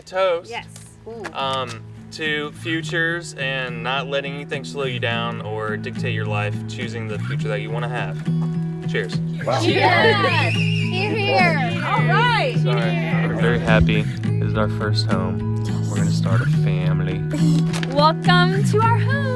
a toast. Yes. To futures and not letting anything slow you down or dictate your life, choosing the future that you want to have. Cheers. Wow. Cheers! Here. All right. We're very happy. This is our first home. Yes. We're gonna start a family. Welcome to our home.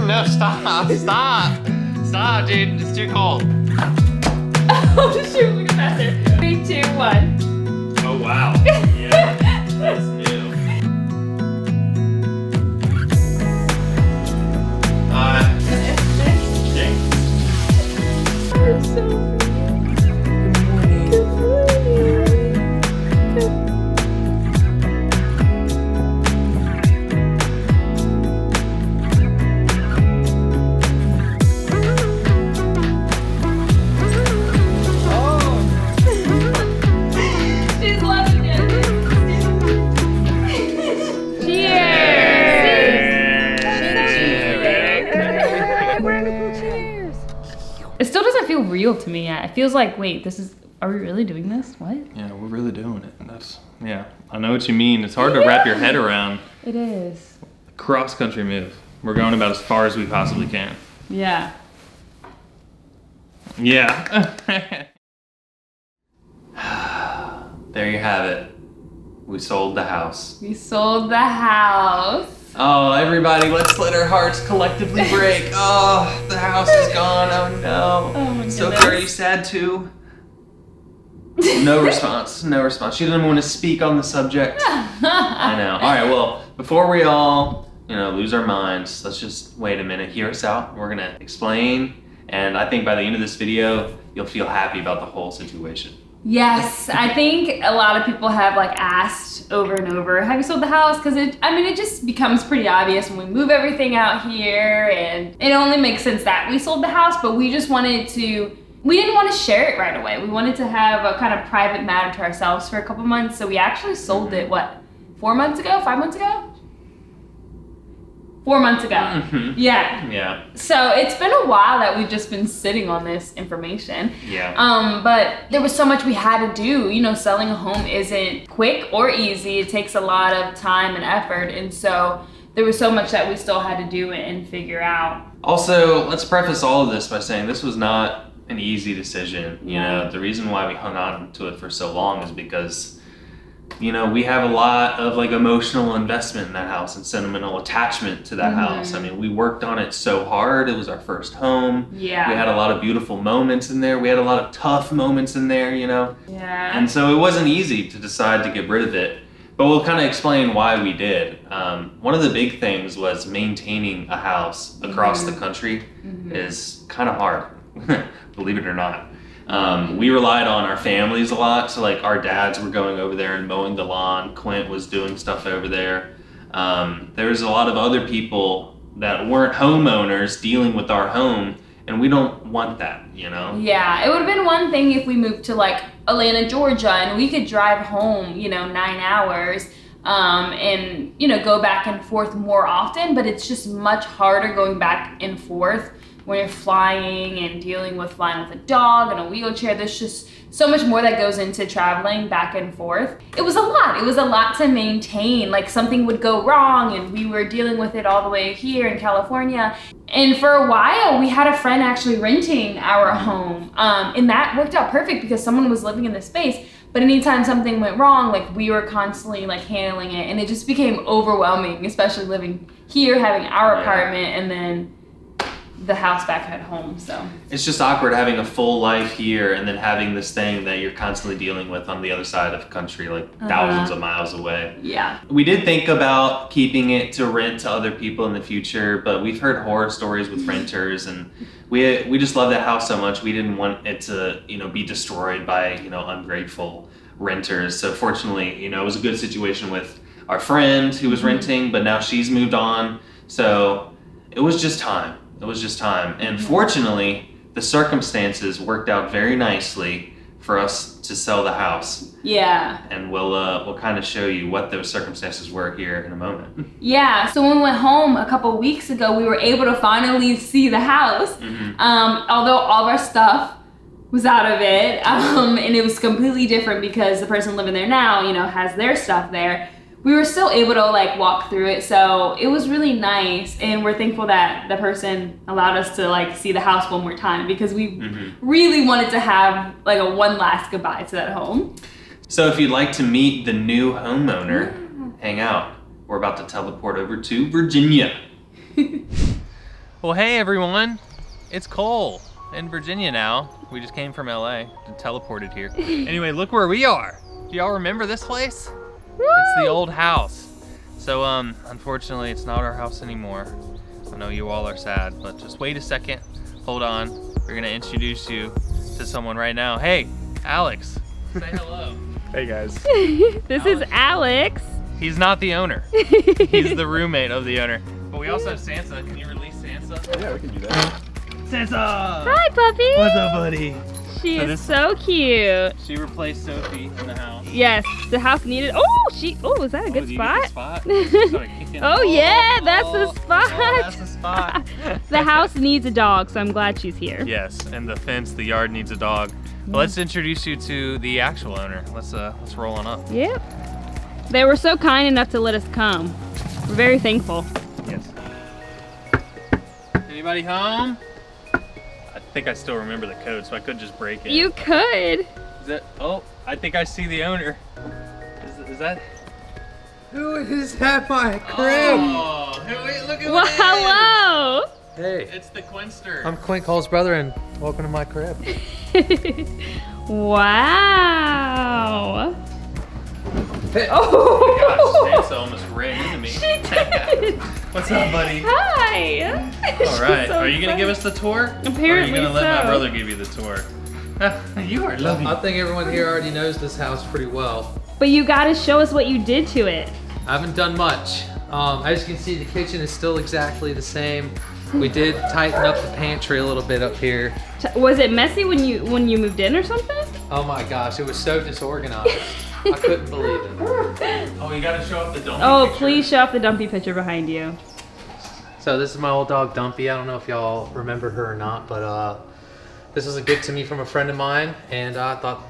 No, stop, dude, it's too cold. Oh shoot, we go faster. 3, 2, 1. Oh wow, yeah, that's new. It still doesn't feel real to me yet. It feels like, wait, are we really doing this? What? Yeah, we're really doing it. Yeah, I know what you mean. It's hard to wrap your head around. It is. Cross-country move. We're going about as far as we possibly can. Yeah. Yeah. There you have it. We sold the house. We sold the house. Oh, everybody, let's let our hearts collectively break. Oh, the house is gone. Oh no. Oh my So goodness. are you sad too? No response. No response. She doesn't want to speak on the subject. I know. All right. Well, before we all, lose our minds, let's just wait a minute. Hear us out. We're gonna explain, and I think by the end of this video, you'll feel happy about the whole situation. Yes, I think a lot of people have asked over and over, have you sold the house? Because it just becomes pretty obvious when we move everything out here, and it only makes sense that we sold the house, but we just wanted to, we didn't want to share it right away. We wanted to have a kind of private matter to ourselves for a couple months, so we actually sold it, 4 months ago? 5 months ago? 4 months ago. Mm-hmm. Yeah. So it's been a while that we've just been sitting on this information. Yeah. But there was so much we had to do. Selling a home isn't quick or easy. It takes a lot of time and effort. And so there was so much that we still had to do and figure out. Also, let's preface all of this by saying this was not an easy decision. The reason why we hung on to it for so long is because we have a lot of emotional investment in that house and sentimental attachment to that house. I mean, we worked on it so hard. It was our first home. Yeah. We had a lot of beautiful moments in there. We had a lot of tough moments in there, Yeah. And so it wasn't easy to decide to get rid of it. But we'll kind of explain why we did. One of the big things was maintaining a house across the country is kind of hard. believe it or not. We relied on our families a lot. So like our dads were going over there and mowing the lawn. Quint was doing stuff over there. There was a lot of other people that weren't homeowners dealing with our home, and we don't want that, you know? Yeah, it would have been one thing if we moved to like Atlanta, Georgia, and we could drive home, 9 hours, and, go back and forth more often, but it's just much harder going back and forth when you're flying and dealing with flying with a dog and a wheelchair. There's just so much more that goes into traveling back and forth. It was a lot. It was a lot to maintain. Like something would go wrong and we were dealing with it all the way here in California. And for a while, we had a friend actually renting our home. And that worked out perfect because someone was living in the space. But anytime something went wrong, like we were constantly like handling it, and it just became overwhelming, especially living here, having our apartment, and then the house back at home. So it's just awkward having a full life here and then having this thing that you're constantly dealing with on the other side of the country, like thousands of miles away. Yeah. We did think about keeping it to rent to other people in the future, but we've heard horror stories with renters, and we just love that house so much. We didn't want it to, be destroyed by, ungrateful renters. So fortunately, it was a good situation with our friend who was renting, but now she's moved on. So it was just time. And fortunately, the circumstances worked out very nicely for us to sell the house. Yeah. And we'll kind of show you what those circumstances were here in a moment. Yeah, so when we went home a couple weeks ago, we were able to finally see the house. Although all of our stuff was out of it, and it was completely different because the person living there now, has their stuff there. We were still able to like walk through it, so it was really nice, and we're thankful that the person allowed us to like see the house one more time because we really wanted to have like a one last goodbye to that home. So if you'd like to meet the new homeowner, hang out. We're about to teleport over to Virginia. Well, hey everyone, it's Cole in Virginia now. We just came from LA and teleported here. Anyway, look where we are. Do y'all remember this place? It's the old house. So unfortunately it's not our house anymore. I know you all are sad, but just wait a second. Hold on. We're gonna introduce you to someone right now. Hey, Alex, say hello. Hey guys. This is Alex. He's not the owner. He's the roommate of the owner. But we also have Sansa. Can you release Sansa? Yeah, we can do that. Sansa! Hi, puppy. What's up, buddy? She is so cute. She replaced Sophie in the house. Yes, the house needed. Oh, is that a good spot? Oh yeah, that's the spot. Oh, that's the spot. The house needs a dog, so I'm glad she's here. Yes, and the yard needs a dog. Well, let's introduce you to the actual owner. Let's roll on up. Yep. They were so kind enough to let us come. We're very thankful. Yes. Anybody home? I think I still remember the code, so I could just break it. You could. Is that? Oh, I think I see the owner. Is that? Who is at my crib? Oh, look at Well, hello. Hey, It's the Quinster. I'm Quint Cole's brother, and welcome to my crib. Wow. Hey. Oh. Gosh, Sansa almost ran into me. She did. What's up, buddy? Hi. All right. Are you gonna give us the tour? Apparently or are you gonna let my so. brother give you the tour? You are lovely. I think everyone here already knows this house pretty well. But you gotta show us what you did to it. I haven't done much. As you can see, the kitchen is still exactly the same. We did tighten up the pantry a little bit up here. Was it messy when you moved in or something? Oh my gosh, it was so disorganized. I couldn't believe it. Oh, you gotta show up the dumpy Oh, picture. please show off the dumpy picture behind you. So this is my old dog Dumpy. I don't know if y'all remember her or not, but this was a gift to me from a friend of mine, and I thought,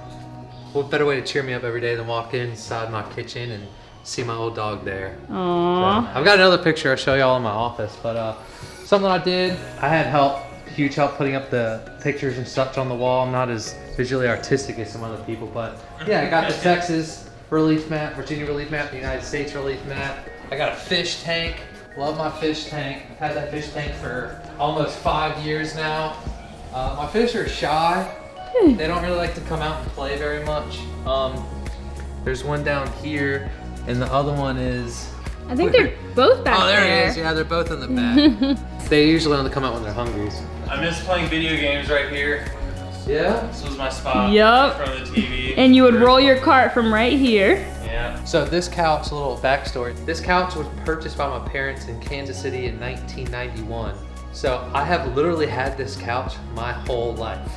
what better way to cheer me up every day than walk inside my kitchen and see my old dog there. Aww. So, I've got another picture I'll show y'all in my office, but something I did, I had huge help putting up the pictures and such on the wall. I'm not as visually artistic as some other people, but yeah, I got the Texas relief map, Virginia relief map, the United States relief map. I got a fish tank. Love my fish tank. I've had that fish tank for almost 5 years now. My fish are shy. They don't really like to come out and play very much. There's one down here, and the other one is... I think they're both back there. Oh, there it is. Yeah, they're both in the back. They usually only come out when they're hungry. I miss playing video games right here. Yeah. This was my spot. Yup. In front of the TV. And you would roll your cart from right here. Yeah. So this couch, a little backstory. This couch was purchased by my parents in Kansas City in 1991. So I have literally had this couch my whole life.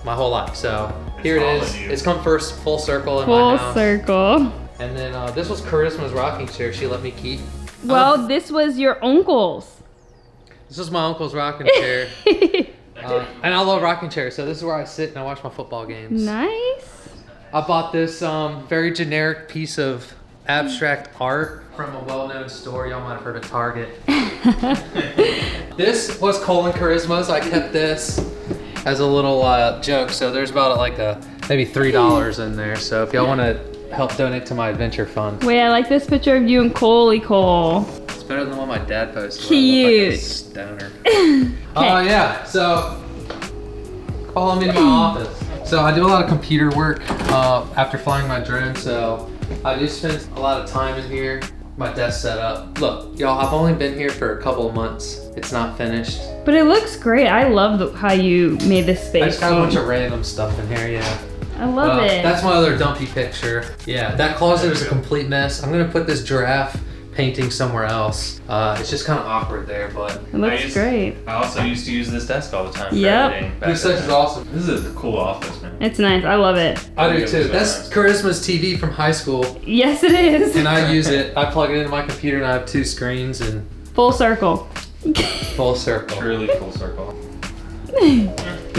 My whole life. So here it is. It's come first full circle in my house. Full circle. And then this was Charisma's rocking chair she let me keep. Well, this was your uncle's. This was my uncle's rocking chair. And I love rocking chairs, so this is where I sit and I watch my football games. Nice. I bought this very generic piece of abstract art from a well-known store. Y'all might have heard of Target. This was Cole and Charisma's. I kept this as a little joke. So there's about maybe $3 in there. So if y'all want to help donate to my adventure fund. Wait, I like this picture of you and Coley Cole. It's better than the one my dad posted. Cute. Like a stoner. Oh yeah. So follow me to my office. So I do a lot of computer work after flying my drone. So I do spend a lot of time in here. My desk set up. Look, y'all, I've only been here for a couple of months. It's not finished. But it looks great. I love how you made this space. I just got a bunch of random stuff in here, yeah. I love it. That's my other dumpy picture. Yeah, that closet is a complete mess. I'm gonna put this giraffe painting somewhere else. It's just kind of awkward there, but It looks great. I also used to use this desk all the time. Yep. For editing. this is awesome. This is a cool office, man. It's nice. I love it. I do too. That's Charisma's TV from high school, Yes, it is. and I use it. I plug it into my computer, and I have 2 screens and Full circle. full circle. Truly full circle.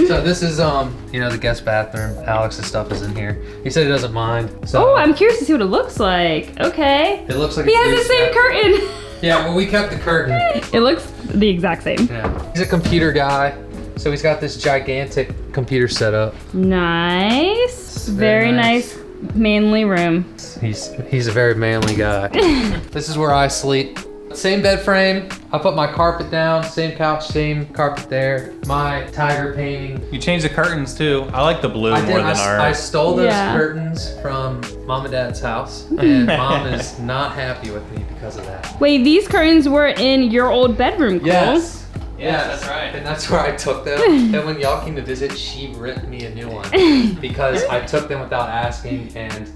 So this is the guest bathroom. Alex's stuff is in here. He said he doesn't mind. So Oh, I'm curious to see what it looks like. Okay. it looks like He a has the goose same bath. curtain. Yeah, well, we kept the curtain. It looks the exact same. Yeah. He's a computer guy, so he's got this gigantic computer setup. Nice. Very Very nice. nice, manly room. He's a very manly guy. This is where I sleep. Same bed frame. I put my carpet down. Same couch, same carpet there. My tiger painting. You changed the curtains too. I like the blue I more did. than I ours. stole those Yeah. curtains from Mom and Dad's house, and Mom is not happy with me because of that. Wait, these curtains were in your old bedroom, Cole. Yes. Yes, that's right. And that's where I took them. And when y'all came to visit, she ripped me a new one because I took them without asking. And,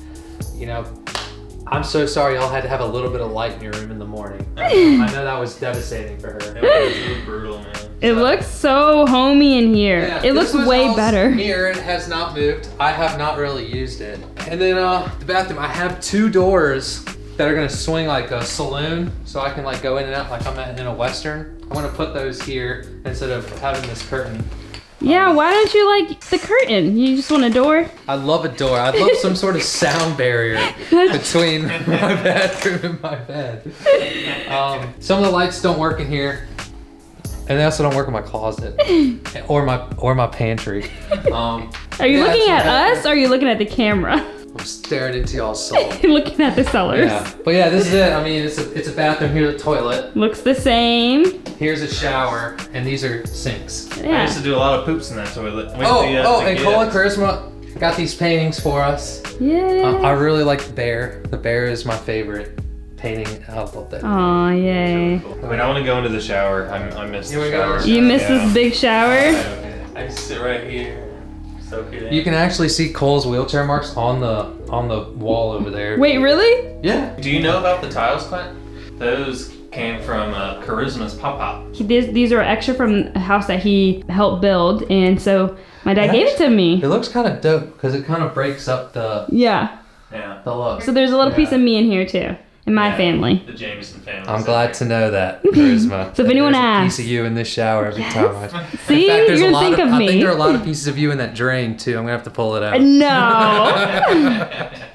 I'm so sorry y'all had to have a little bit of light in your room in the morning. I know that was devastating for her. It was really brutal, man. It looks so homey in here. Yeah, it looks this was way all better. Here, it has not moved. I have not really used it. And then the bathroom, I have 2 doors that are gonna swing like a saloon, so I can go in and out like I'm in a Western. I wanna put those here instead of having this curtain. Yeah, why don't you like the curtain? You just want a door? I love a door. I'd love some sort of sound barrier between my bathroom and my bed. Some of the lights don't work in here, and they also don't work in my closet or my pantry. Are you Yeah, looking that's at what us or are you looking at the camera? I'm staring into y'all's soul. You're looking at the cellars. Yeah, but yeah, this is it. I mean, it's a bathroom. Here's a toilet. Looks the same. Here's a shower, and these are sinks. I Yeah. used to do a lot of poops in that toilet. And Cole and Charisma got these paintings for us. Yeah. I really like the bear. The bear is my favorite painting. I love that. Aw, yay. Wait, I want to go into the shower. I missed You the wanna go? shower. You missed Yeah. this big shower? I just sit right here. Soak it in. You can actually see Cole's wheelchair marks on the wall over there. Wait, really? Yeah. Do you know about the tiles, Clint? Those came from Charisma's Pop-Pop. These are extra from a house that he helped build, and so my dad gave it to me. It looks kind of dope because it kind of breaks up the Yeah. Yeah. look. So there's a little piece Yeah. of me in here too, in my Yeah, family. The Jameson family. I'm glad to know that, Charisma. So if anyone There's asks- a piece of you in this shower every time. See, there's you're a gonna lot think of I me. think there are a lot of pieces of you in that drain too. I'm gonna have to pull it out. No.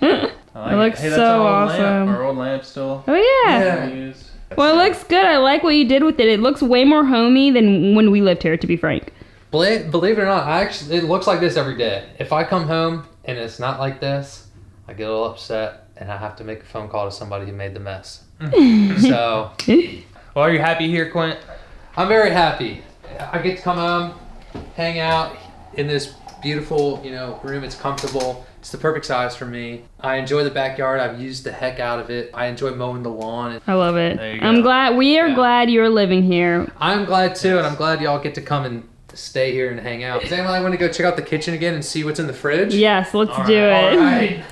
It looks that's so our old awesome. Lamp, our old lamp still. Oh yeah. Yeah. Used. Well, it looks good. I like what you did with it. It looks way more homey than when we lived here, to be frank. Believe it or not, it looks like this every day. If I come home and it's not like this, I get a little upset and I have to make a phone call to somebody who made the mess. So Well, are you happy here, Quint? I'm very happy. I get to come home, hang out in this beautiful, room. It's comfortable. It's the perfect size for me. I enjoy the backyard. I've used the heck out of it. I enjoy mowing the lawn. I love it. There you go. I'm glad glad you're living here. I'm glad too, and I'm glad y'all get to come and stay here and hang out. Does anyone want to go check out the kitchen again and see what's in the fridge? Yes, let's do it. All right.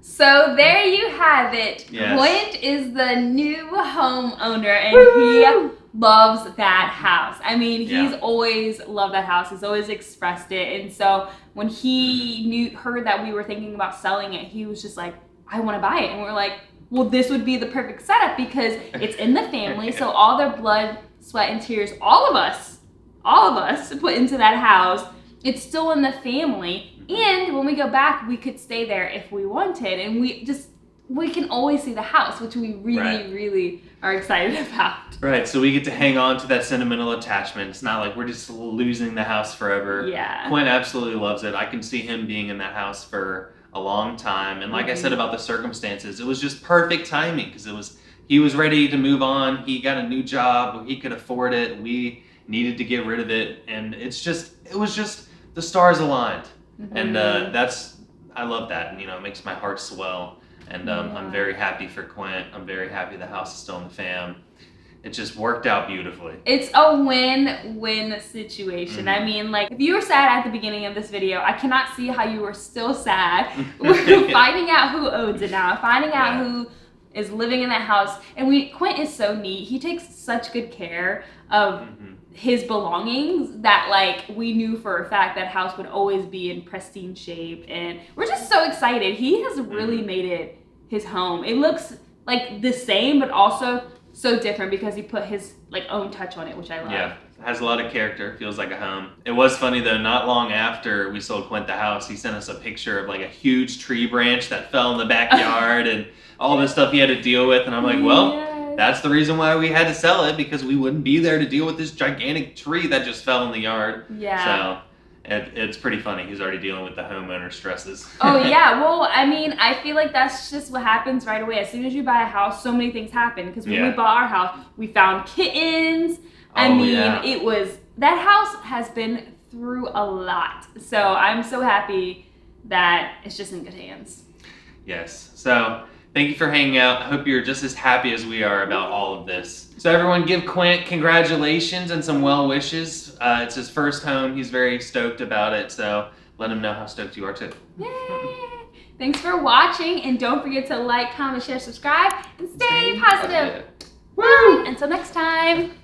So there you have it. Yes. Quint is the new homeowner, and he loves that house. I mean, he's always loved that house. He's always expressed it. And so when he heard that we were thinking about selling it, he was just like, I want to buy it. And we're like, well, this would be the perfect setup because it's in the family. So all their blood, sweat, and tears, all of us put into that house. It's still in the family. And when we go back, we could stay there if we wanted. And we can always see the house, which we really, really are excited about. Right, so we get to hang on to that sentimental attachment. It's not like we're just losing the house forever. Yeah. Quinn absolutely loves it. I can see him being in that house for a long time. And like I said about the circumstances, it was just perfect timing because he was ready to move on. He got a new job. He could afford it. We needed to get rid of it. And it was just the stars aligned. And I love that. And, it makes my heart swell. And I'm very happy for Quint. I'm very happy the house is still in the fam. It just worked out beautifully. It's a win-win situation. I mean, like, if you were sad at the beginning of this video, I cannot see how you were still sad. Finding out who owns it now, finding out who is living in that house. And Quint is so neat. He takes such good care of his belongings that, like, we knew for a fact that house would always be in pristine shape. And we're just so excited. He has really made it his home. It looks like the same, but also so different because he put his own touch on it, which I love. Yeah, it has a lot of character. Feels like a home. It was funny though. Not long after we sold Quint the house, he sent us a picture of like a huge tree branch that fell in the backyard and all this stuff he had to deal with. And I'm like, well, that's the reason why we had to sell it because we wouldn't be there to deal with this gigantic tree that just fell in the yard. Yeah. So it's pretty funny. He's already dealing with the homeowner stresses. Oh yeah, well, I mean, I feel like that's just what happens right away. As soon as you buy a house, so many things happen. Because when we bought our house, we found kittens. That house has been through a lot. So I'm so happy that it's just in good hands. Yes. So thank you for hanging out. I hope you're just as happy as we are about all of this. So everyone give Quint congratulations and some well wishes. It's his first home. He's very stoked about it. So let him know how stoked you are too. Yay! Thanks for watching. And don't forget to like, comment, share, subscribe, and stay positive. Woo! Until next time.